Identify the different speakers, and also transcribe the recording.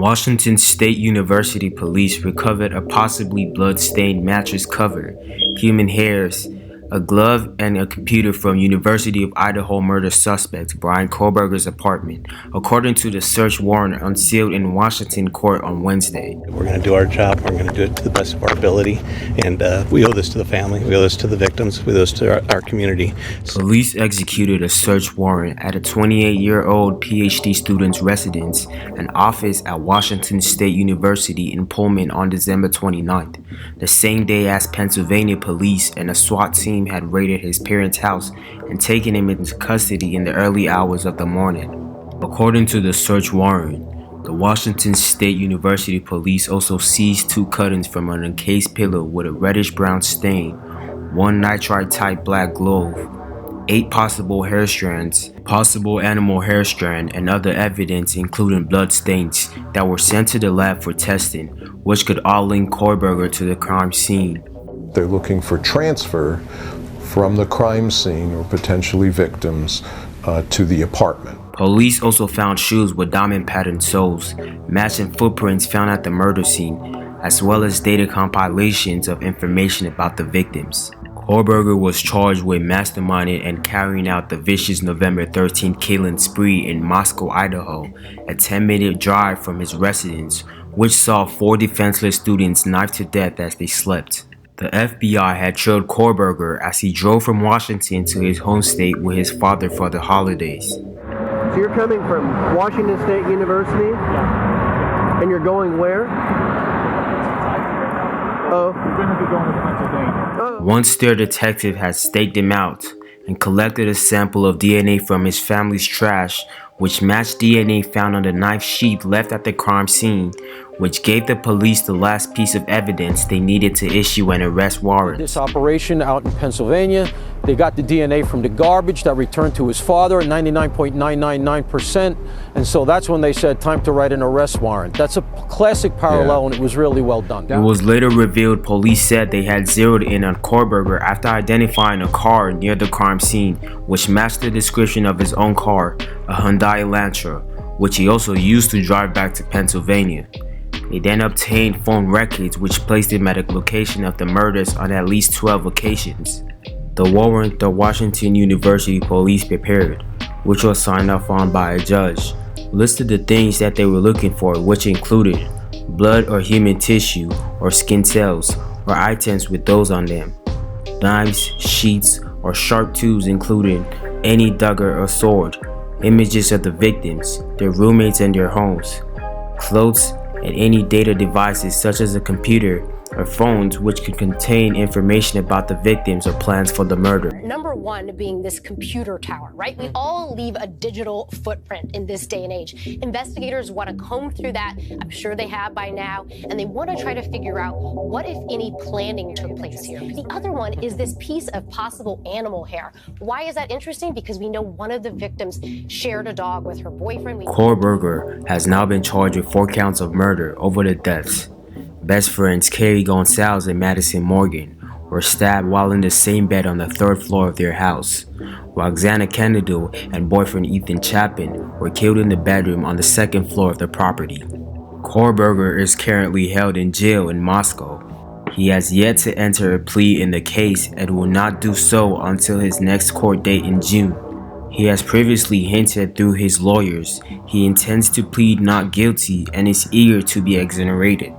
Speaker 1: Washington State University police recovered a possibly blood-stained mattress cover, human hairs, a glove, and a computer from University of Idaho murder suspect Bryan Kohberger's apartment, according to the search warrant unsealed in Washington court on Wednesday.
Speaker 2: We're going to do our job. We're going to do it to the best of our ability, and we owe this to the family. We owe this to the victims. We owe this to our community.
Speaker 1: Police executed a search warrant at a 28-year-old PhD student's residence and office at Washington State University in Pullman on December 29th, the same day as Pennsylvania police and a SWAT team had raided his parents' house and taken him into custody in the early hours of the morning. According to the search warrant, the Washington State University police also seized 2 cuttings from an encased pillow with a reddish-brown stain, 1 nitrite-type black glove, 8 possible hair strands, possible animal hair strand, and other evidence including blood stains that were sent to the lab for testing, which could all link Kohberger to the crime scene.
Speaker 3: They're looking for transfer from the crime scene or potentially victims to the apartment.
Speaker 1: Police also found shoes with diamond patterned soles, matching footprints found at the murder scene, as well as data compilations of information about the victims. Kohberger was charged with masterminding and carrying out the vicious November 13th killing spree in Moscow, Idaho, a 10-minute drive from his residence, which saw 4 defenseless students knifed to death as they slept. The FBI had trailed Kohberger as he drove from Washington to his home state with his father for the holidays.
Speaker 4: So you're coming from Washington State University? Yeah. And you're going where? Oh.
Speaker 5: We're going to be going to Pennsylvania.
Speaker 1: Oh. Once their detective had staked him out and collected a sample of DNA from his family's trash, which matched DNA found on the knife sheath left at the crime scene, which gave the police the last piece of evidence they needed to issue an arrest warrant.
Speaker 6: This operation out in Pennsylvania, they got the DNA from the garbage that returned to his father at 99.999%, and so that's when they said time to write an arrest warrant. That's a classic parallel, and it was really well done.
Speaker 1: It was later revealed police said they had zeroed in on Kohberger after identifying a car near the crime scene, which matched the description of his own car, a Hyundai Elantra, which he also used to drive back to Pennsylvania. They then obtained phone records which placed him at a location of the murders on at least 12 occasions. The warrant the Washington University police prepared, which was signed off on by a judge, listed the things that they were looking for, which included blood or human tissue or skin cells or items with those on them, knives, sheets, or sharp tools including any dagger or sword, images of the victims, their roommates and their homes, clothes, and any data devices such as a computer or phones which could contain information about the victims or plans for the murder.
Speaker 7: Number one being this computer tower, right? We all leave a digital footprint in this day and age. Investigators want to comb through that. I'm sure they have by now, and they want to try to figure out what, if any, planning took place here. The other one is this piece of possible animal hair. Why is that interesting? Because we know one of the victims shared a dog with her boyfriend.
Speaker 1: Kohberger has now been charged with 4 counts of murder over the deaths. Best friends Kerry Gonzalez and Madison Morgan were stabbed while in the same bed on the 3rd floor of their house, while Xana Kennedy and boyfriend Ethan Chapin were killed in the bedroom on the 2nd floor of the property. Kohberger is currently held in jail in Moscow. He has yet to enter a plea in the case and will not do so until his next court date in June. He has previously hinted through his lawyers he intends to plead not guilty and is eager to be exonerated.